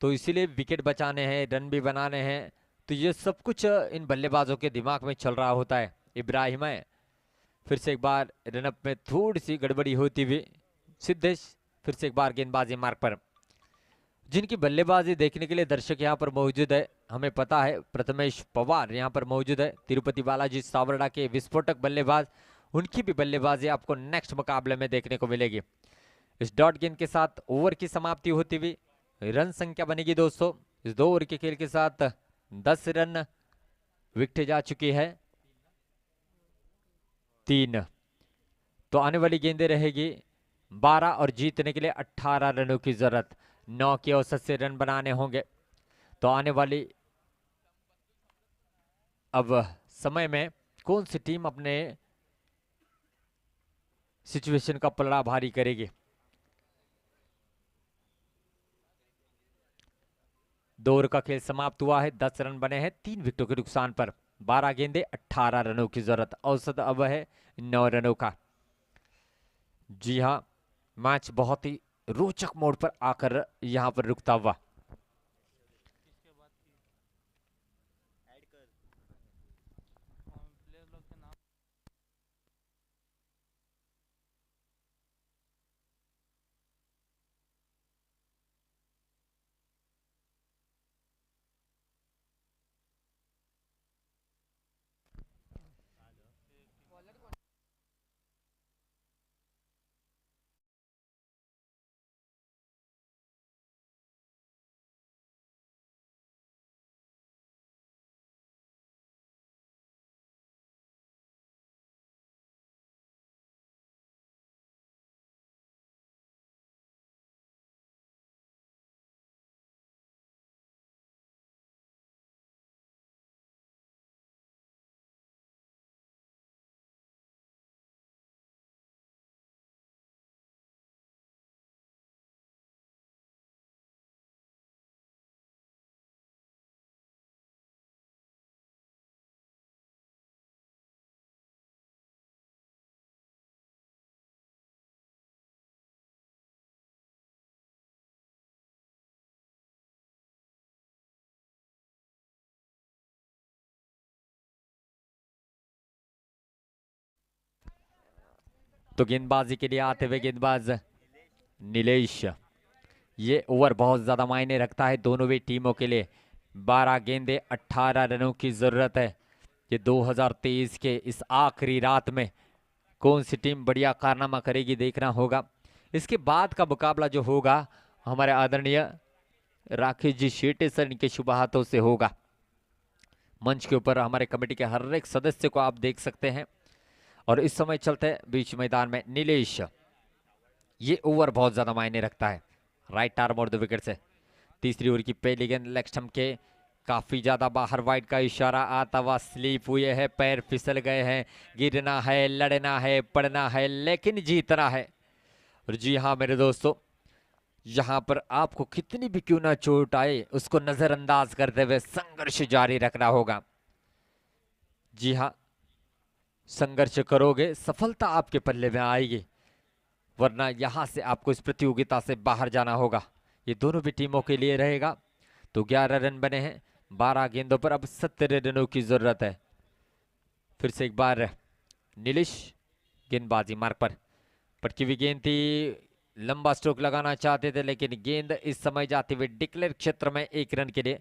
तो इसीलिए विकेट बचाने हैं, रन भी बनाने हैं। तो ये सब कुछ इन बल्लेबाजों के दिमाग में चल रहा होता है। इब्राहिम है, फिर से एक बार रनअप में थोड़ी सी गड़बड़ी होती हुई। सिद्धेश फिर से एक बार गेंदबाजी मार्ग पर, जिनकी बल्लेबाजी देखने के लिए दर्शक यहाँ पर मौजूद है। हमें पता है प्रथमेश पवार यहाँ पर मौजूद है, तिरुपति बालाजी सावरडा के विस्फोटक बल्लेबाज। उनकी भी बल्लेबाजी आपको नेक्स्ट मुकाबले में देखने को मिलेगी। इस डॉट गेंद के साथ ओवर की समाप्ति होती हुई रन संख्या बनेगी 200। इस 2 ओवर के खेल के साथ 10 रन, विकेट जा चुकी है 3। तो आने वाली गेंदें रहेगी 12 और जीतने के लिए 18 रनों की जरूरत। 9 के औसत से रन बनाने होंगे। तो आने वाली अब समय में कौन सी टीम अपने सिचुएशन का पलड़ा भारी करेगी? 2 ओवर का खेल समाप्त हुआ है, 10 रन बने हैं 3 विकेटों के नुकसान पर। 12 गेंदे 18 रनों की जरूरत। औसत अब है 9 रनों का। जी हाँ, मैच बहुत ही रोचक मोड़ पर आकर यहां पर रुकता हुआ। तो गेंदबाजी के लिए आते हुए गेंदबाज नीलेश। ये ओवर बहुत ज्यादा मायने रखता है दोनों भी टीमों के लिए। 12 गेंदे 18 रनों की जरूरत है। ये 2023 के इस आखिरी रात में कौन सी टीम बढ़िया कारनामा करेगी देखना होगा। इसके बाद का मुकाबला जो होगा हमारे आदरणीय राकेश जी शेट्टी सर इनके शुभ हाथों से होगा। मंच के ऊपर हमारे कमेटी के हर एक सदस्य को आप देख सकते हैं। और इस समय चलते हैं बीच मैदान में नीलेश। ये ओवर बहुत ज्यादा मायने रखता है। राइट आर्म और द विकेट से तीसरी ओवर की पहली गेंद लेग स्टंप के काफी ज्यादा बाहर, वाइड का इशारा आता हुआ, स्लीप हुए है, पैर फिसल गए हैं, गिरना है, लड़ना है, पड़ना है, लेकिन जीतना है। और जी हाँ मेरे दोस्तों, यहाँ पर आपको कितनी भी क्यों ना चोट आए उसको नजरअंदाज करते हुए संघर्ष जारी रखना होगा। जी हाँ, संघर्ष करोगे सफलता आपके पल्ले में आएगी, वरना यहां से आपको इस प्रतियोगिता से बाहर जाना होगा। ये दोनों भी टीमों के लिए रहेगा। तो 11 रन बने हैं 12 गेंदों पर, अब 17 रनों की जरूरत है। फिर से एक बार नीलेश गेंदबाजी मार्ग पर, पटकी हुई गेंद थी, लंबा स्ट्रोक लगाना चाहते थे लेकिन गेंद इस समय जाती हुई डिक्लेयर क्षेत्र में 1 रन के लिए।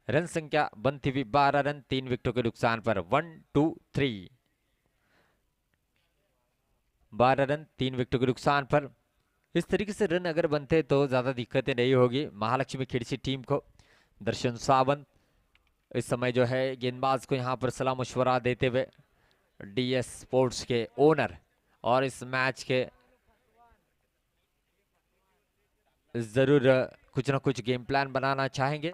रन संख्या बनती हुई 12 रन 3 विकेटों के नुकसान पर। 1 2 3 12 रन 3 विकेटों के नुकसान पर। इस तरीके से रन अगर बनते तो ज्यादा दिक्कतें नहीं होगी महालक्ष्मी खिड़सी टीम को। दर्शन सावंत इस समय जो है गेंदबाज को यहां पर सलाह मशवरा देते हुए, डीएस स्पोर्ट्स के ओनर, और इस मैच के जरूर कुछ ना कुछ गेम प्लान बनाना चाहेंगे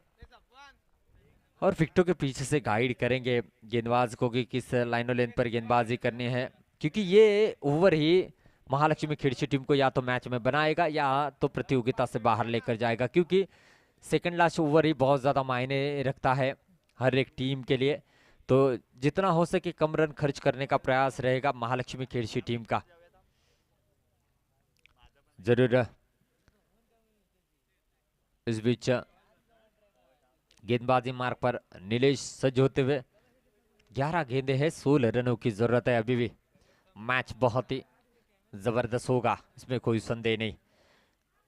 और विकेटों के पीछे से गाइड करेंगे गेंदबाज को कि किस लाइनो लेंथ पर गेंदबाजी करनी है, क्योंकि ये ओवर ही महालक्ष्मी खिड़सी टीम को या तो मैच में बनाएगा या तो प्रतियोगिता से बाहर लेकर जाएगा, क्योंकि सेकंड लास्ट ओवर ही बहुत ज्यादा मायने रखता है हर एक टीम के लिए। तो जितना हो सके कम रन खर्च करने का प्रयास रहेगा महालक्ष्मी खिड़सी टीम का। जरूर इस बीच गेंदबाजी मार्ग पर नीलेश सज्ज होते हुए, 11 गेंदे हैं 16 रनों की जरूरत है अभी भी। मैच बहुत ही जबरदस्त होगा, इसमें कोई संदेह नहीं।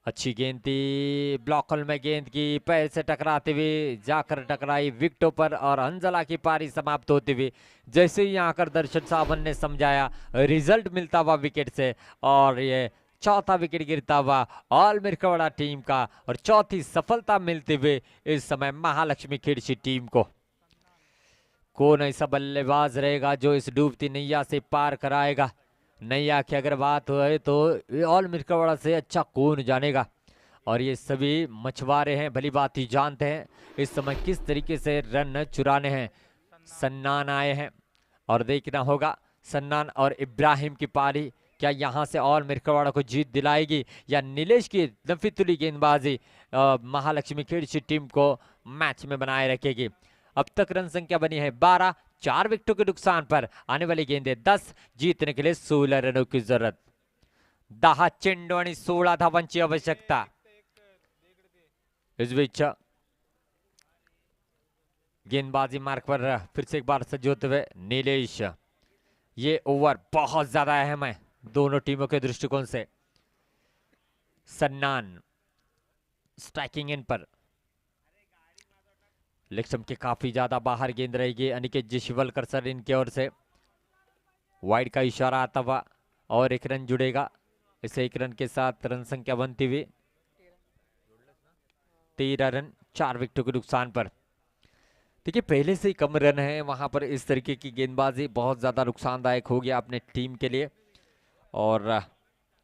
अच्छी गेंद थी, ब्लॉक होल में गेंद की पैर से टकराते हुए जाकर टकराई विकेटों पर और अंजला की पारी समाप्त होती हुई। जैसे ही आकर दर्शन सावन ने समझाया, रिजल्ट मिलता हुआ विकेट से, और ये चौथा विकेट गिरता हुआ ऑल मिर्कवाड़ा टीम का, और चौथी सफलता मिलते हुए इस समय महालक्ष्मी खिड़सी टीम को। कौन ऐसा बल्लेबाज रहेगा जो इस डूबती नैया से पार कराएगा? नैया की अगर बात हो तो ऑल मिर्कवाड़ा से अच्छा कौन जानेगा। और ये सभी मछुआरे हैं, भली बात ही जानते हैं इस समय किस तरीके से रन चुराने हैं। सन्नान आए हैं और देखना होगा सन्नान और इब्राहिम की पारी क्या यहां से ऑल मिर्कवाड़ा को जीत दिलाएगी, या नीलेश की नफीतुली गेंदबाजी महालक्ष्मी खिड़सी टीम को मैच में बनाए रखेगी। अब तक रन संख्या बनी है 12, 4 विकेटों के नुकसान पर। आने वाली गेंदें 10, जीतने के लिए 16 रनों की जरूरत। 10 चेंडू आणि 16 धावांची आवश्यकता। इस बीच गेंदबाजी मार्ग पर फिर से एक बार सज्ज होते हुए नीलेश। ये ओवर बहुत ज्यादा अहम है दोनों टीमों के दृष्टिकोण से। सन्नान स्ट्राइकिंग इन पर, लेग स्टंप के काफी ज्यादा बाहर गेंद रहेगी। अनिकेत जी शिवलकर सर इनकी ओर से वाइड का इशारा आता हुआ और 1 रन जुड़ेगा। इसे 1 रन के साथ रन संख्या बनती हुई 13 रन 4 विकेटों के नुकसान पर। देखिए पहले से ही कम रन है, वहां पर इस तरीके की गेंदबाजी बहुत ज्यादा नुकसानदायक होगी अपने टीम के लिए, और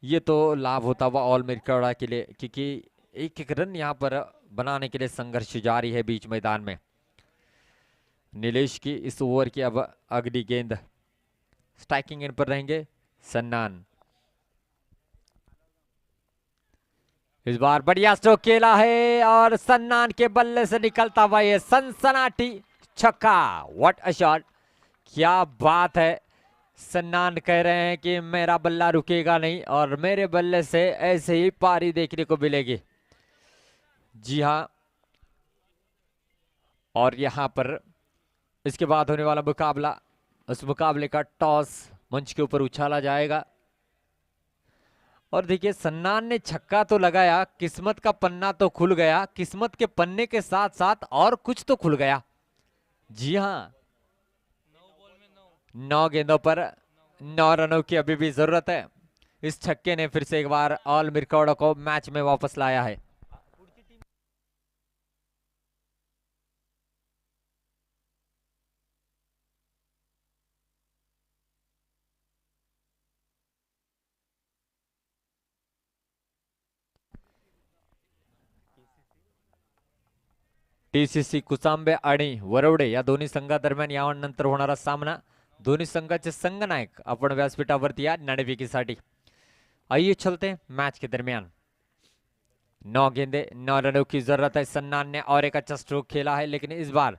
ये तो लाभ होता हुआ ऑल मिर्कवाड़ा के लिए, क्योंकि 1-1 रन यहाँ पर बनाने के लिए संघर्ष जारी है बीच मैदान में। नीलेश की इस ओवर की अब अगली गेंद स्ट्राइकिंग एंड पर रहेंगे सन्नान। इस बार बढ़िया स्ट्रोक खेला है और सन्नान के बल्ले से निकलता हुआ ये सनसनाटी छक्का। व्हाट अ शॉट, क्या बात है। सन्नान कह रहे हैं कि मेरा बल्ला रुकेगा नहीं और मेरे बल्ले से ऐसे ही पारी देखने को मिलेगी। जी हां, और यहां पर इसके बाद होने वाला मुकाबला, उस मुकाबले का टॉस मंच के ऊपर उछाला जाएगा। और देखिए सन्नान ने छक्का तो लगाया, किस्मत का पन्ना तो खुल गया। किस्मत के पन्ने के साथ साथ और कुछ तो खुल गया। जी हां, 9 गेंदों पर 9 रनों की अभी भी जरूरत है। इस छक्के ने फिर से एक बार ऑल मिरकवाड़ा को मैच में वापस लाया है। टीसीसी कुसांबे आणि वरवडे या दोन्ही संघादरम्यान यानंतर होणारा सामना, दोन्ही संघाचे संघनायक आपण व्यासपीठावरती या नाणेफेकीसाठी। आइए चलते हैं मैच के दरमियान। 9 गेंदे 9 रनों की जरूरत है। सन्नान ने और एक अच्छा स्ट्रोक खेला है, लेकिन इस बार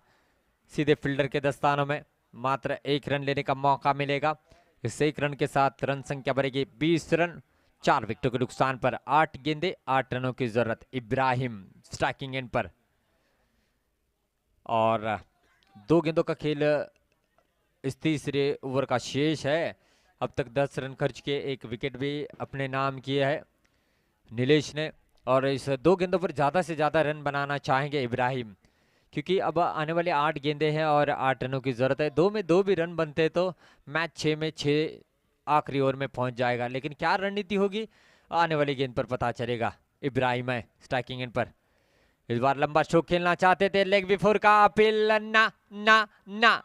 सीधे फील्डर के दस्तानों में मात्र 1 रन लेने का मौका मिलेगा। इस 1 रन के साथ रन संख्या बढ़ेगी 20 रन। 4 विकेटों के नुकसान पर 8 गेंदे 8 रनों की जरूरत। इब्राहिम स्ट्राइकिंग एंड पर, और 2 गेंदों का खेल इस तीसरे ओवर का शेष है। अब तक 10 रन खर्च किए, 1 विकेट भी अपने नाम किया है नीलेश ने, और इस 2 गेंदों पर ज्यादा से ज्यादा रन बनाना चाहेंगे इब्राहिम, क्योंकि अब आने वाले 8 गेंदे हैं और 8 रनों की जरूरत है। 2 में 2 भी रन बनते तो मैच 6 में 6 आखिरी ओवर में पहुंच जाएगा, लेकिन क्या रणनीति होगी आने वाली गेंद पर पता चलेगा। इब्राहिम है स्ट्राइकिंग एंड पर, इस बार लंबा स्ट्रोक खेलना चाहते थे, लेग बिफोर का अपील ना ना ना।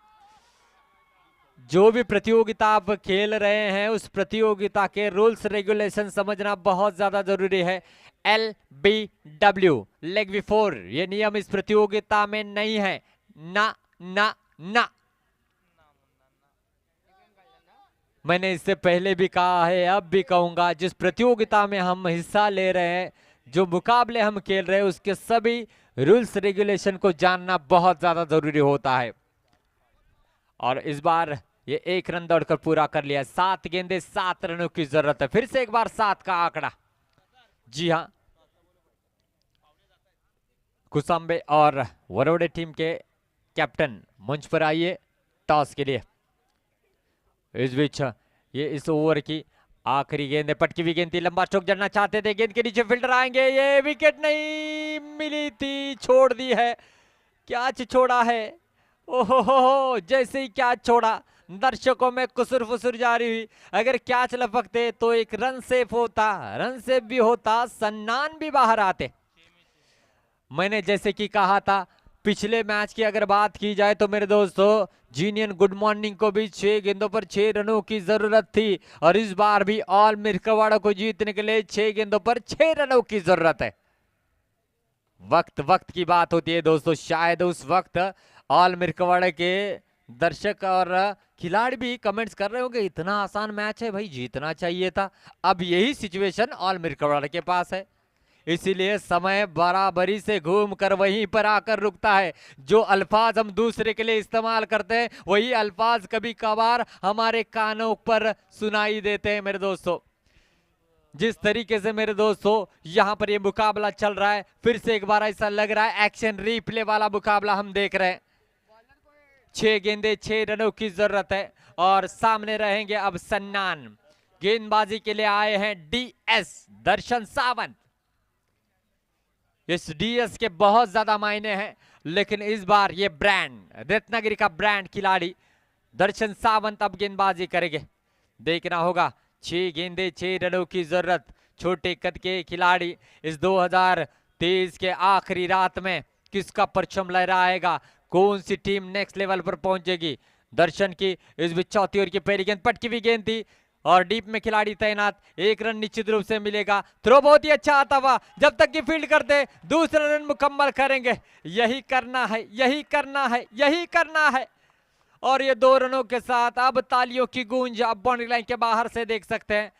जो भी प्रतियोगिता आप खेल रहे हैं उस प्रतियोगिता के रूल्स रेगुलेशन समझना बहुत ज्यादा जरूरी है। LBW लेग बिफोर, ये नियम इस प्रतियोगिता में नहीं है। ना ना ना, मैंने इससे पहले भी कहा है, अब भी कहूंगा, जिस प्रतियोगिता में हम हिस्सा ले रहे हैं, जो मुकाबले हम खेल रहे हैं, उसके सभी रूल्स रेगुलेशन को जानना बहुत ज्यादा जरूरी होता है। और इस बार ये 1 रन दौड़कर पूरा कर लिया। 7 गेंदे 7 रनों की जरूरत है। फिर से एक बार 7 का आंकड़ा। जी हां, कुसांबे और वरोड़े टीम के कैप्टन मंच पर आइए टॉस के लिए। इस बीच ये इस ओवर की आखिरी गेंद है, पटकी हुई गेंद थी, लंबा स्ट्रोक जड़ना चाहते थे, गेंद के नीचे फील्डर आएंगे, ये विकेट नहीं मिली थी, छोड़ दी है। कैच छोड़ा है, ओहो, जैसे ही कैच छोड़ा दर्शकों में कुसुर फुसुर जारी हुई। अगर कैच लपकते तो एक रन सेफ होता, रन सेफ भी होता, सन्नान भी बाहर आते। मैंने जैसे कि कहा था, पिछले मैच की अगर बात की जाए तो मेरे दोस्तों, जीनियन गुड मॉर्निंग को भी 6 गेंदों पर 6 रनों की जरूरत थी, और इस बार भी ऑल मिरकवाड़ा को जीतने के लिए 6 गेंदों पर 6 रनों की जरूरत है। वक्त वक्त की बात होती है दोस्तों, शायद उस वक्त ऑल मिरकवाड़ा के दर्शक और खिलाड़ी भी कमेंट्स कर रहे होंगे, इतना आसान मैच है भाई, जीतना चाहिए था। अब यही सिचुएशन ऑल मिरकवाड़ा के पास है, इसीलिए समय बराबरी से घूमकर वहीं पर आकर रुकता है। जो अल्फाज हम दूसरे के लिए इस्तेमाल करते हैं, वही अल्फाज कभी कभार हमारे कानों पर सुनाई देते हैं मेरे दोस्तों। जिस तरीके से मेरे दोस्तों यहां पर ये मुकाबला चल रहा है, फिर से एक बार ऐसा लग रहा है एक्शन रिप्ले वाला मुकाबला हम देख रहे हैं। 6 गेंदे 6 रनों की जरूरत है, और सामने रहेंगे अब सन्नान। गेंदबाजी के लिए आए हैं DS दर्शन सावंत। इस DS के बहुत ज्यादा मायने हैं, लेकिन इस बार ये ब्रांड, रत्नागिरी का ब्रांड खिलाड़ी दर्शन सावंत अब गेंदबाजी करेंगे। देखना होगा, 6 गेंदे 6 रनों की जरूरत। छोटे कद के खिलाड़ी इस 2023 के आखिरी रात में किसका परचम लहराएगा, कौन सी टीम नेक्स्ट लेवल पर पहुंचेगी। दर्शन की इस बीच चौथी ओवर की पहली गेंद पटकी हुई गेंद थी, और डीप में खिलाड़ी तैनात, 1 रन निश्चित रूप से मिलेगा। थ्रो बहुत ही अच्छा आता हुआ, जब तक कि फील्ड करते दूसरा रन मुकम्मल करेंगे। यही करना है, यही करना है, यही करना है। और ये 2 रनों के साथ अब तालियों की गूंज आप बाउंड्री लाइन के बाहर से देख सकते हैं।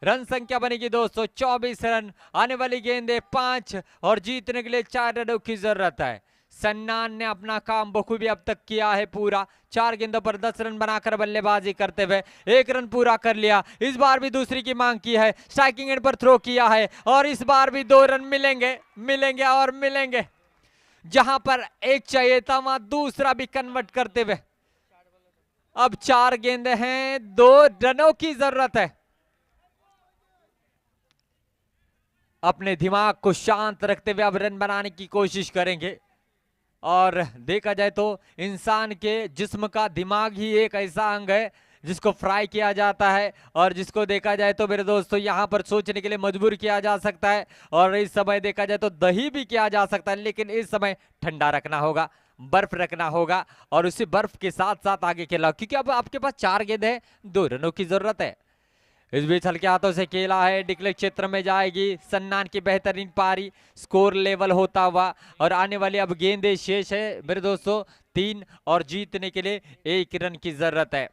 रन संख्या बनेगी दोस्तों 24 रन। आने वाली गेंदे 5, और जीतने के लिए 4 रनों की जरूरत है। सन्नान ने अपना काम बखूबी अब तक किया है पूरा। 4 गेंदों पर 10 रन बनाकर बल्लेबाजी करते हुए 1 रन पूरा कर लिया। इस बार भी दूसरी की मांग की है, स्ट्राइकिंग एंड पर थ्रो किया है, और इस बार भी 2 रन मिलेंगे, मिलेंगे और मिलेंगे। जहां पर एक चाहिए था वहां दूसरा भी कन्वर्ट करते हुए अब 4 गेंदे हैं, 2 रनों की जरूरत है। अपने दिमाग को शांत रखते हुए अब रन बनाने की कोशिश करेंगे। और देखा जाए तो इंसान के जिस्म का दिमाग ही एक ऐसा अंग है जिसको फ्राई किया जाता है और जिसको देखा जाए तो मेरे दोस्तों यहाँ पर सोचने के लिए मजबूर किया जा सकता है। और इस समय देखा जाए तो दही भी किया जा सकता है, लेकिन इस समय ठंडा रखना होगा, बर्फ रखना होगा और उसी बर्फ के साथ साथ आगे खेला, क्योंकि अब आपके पास 4 गेंद है, 2 रनों की जरूरत है। इस बीच हल्के हाथों से खेला है, डिक्लेयर क्षेत्र में जाएगी सन्नान की बेहतरीन पारी, स्कोर लेवल होता हुआ और आने वाली अब गेंदें शेष है मेरे दोस्तों 3 और जीतने के लिए 1 रन की जरूरत है।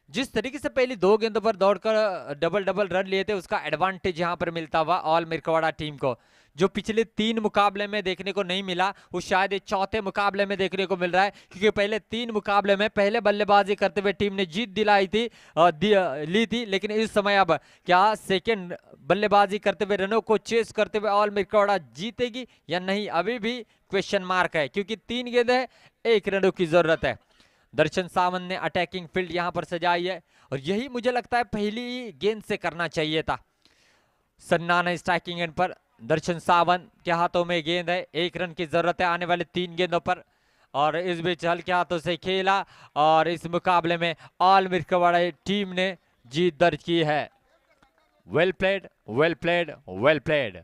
जिस तरीके से पहली 2 गेंदों पर दौड़कर डबल डबल रन लिए थे उसका एडवांटेज यहां पर मिलता हुआ ऑल मिर्कवाड़ा टीम को, जो पिछले 3 मुकाबले में देखने को नहीं मिला वो शायद चौथे मुकाबले में देखने को मिल रहा है, क्योंकि पहले 3 मुकाबले में पहले बल्लेबाजी करते हुए टीम ने जीत दिलाई थी ली थी, लेकिन इस समय अब क्या सेकेंड बल्लेबाजी करते हुए रनों को चेस करते हुए ऑल मिर्कवाड़ा जीतेगी या नहीं, अभी भी क्वेश्चन मार्क है, क्योंकि 3 गेंद है, 1 रनों की जरूरत है। दर्शन सावंत ने अटैकिंग फील्ड यहां पर सजाई है और यही मुझे लगता है पहली गेंद से करना चाहिए था। सन्नान स्ट्राइकिंग एंड पर, दर्शन सावंत के हाथों में गेंद है, 1 रन की जरूरत है आने वाले 3 गेंदों पर और इस बीच हल्के हाथों से खेला और इस मुकाबले में ऑल मिर्कवाड़ा टीम ने जीत दर्ज की है। Well played, well played, well played.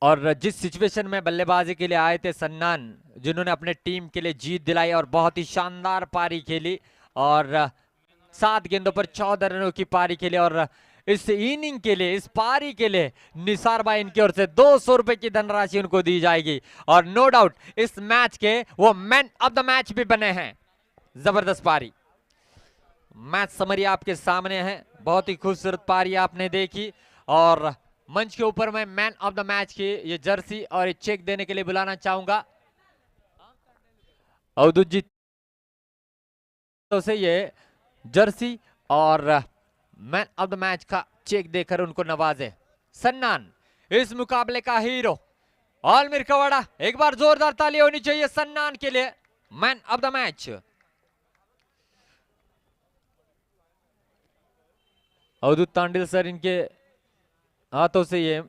और जिस सिचुएशन में बल्लेबाजी के लिए आए थे सन्नान, जिन्होंने अपने टीम के लिए जीत दिलाई और बहुत ही शानदार पारी खेली और 7 गेंदों पर 14 रनों की पारी खेली और इस इनिंग के लिए, इस पारी के लिए निसार भाई इनकी ओर से 200 रुपए की धनराशि उनको दी जाएगी और नो डाउट इस मैच के वो मैन ऑफ द मैच भी बने हैं। जबरदस्त पारी, मैच समरी आपके सामने है, बहुत ही खूबसूरत पारी आपने देखी और मंच के ऊपर मैं मैन ऑफ द मैच की ये जर्सी और ये चेक देने के लिए बुलाना चाहूंगा अवधूत जी तो से ये जर्सी और मैन ऑफ द मैच का चेक देकर उनको नवाजे। सन्नान इस मुकाबले का हीरो ऑल मिर्कवाड़ा, एक बार जोरदार ताली होनी चाहिए सन्नान के लिए, man of the match. Avdhoot Tandil sir इनके हाथों से ये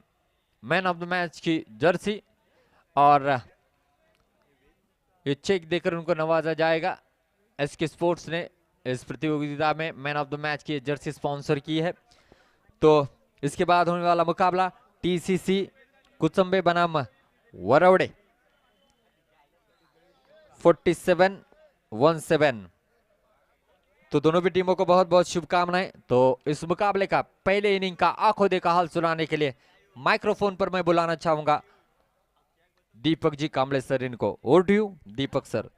मैन ऑफ द मैच की जर्सी और ये चेक देकर उनको नवाजा जाएगा। एसके स्पोर्ट्स ने इस प्रतियोगिता में मैन ऑफ द मैच की जर्सी स्पॉन्सर की है। तो इसके बाद होने वाला मुकाबला टीसीसी कुचंबे बनाम वरवड़े 47-17। तो दोनों भी टीमों को बहुत बहुत शुभकामनाएं। तो इस मुकाबले का पहले इनिंग का आंखों देखा हाल सुनाने के लिए माइक्रोफोन पर मैं बुलाना चाहूंगा दीपक जी कांबले सर इनको। Over to you Deepak sir.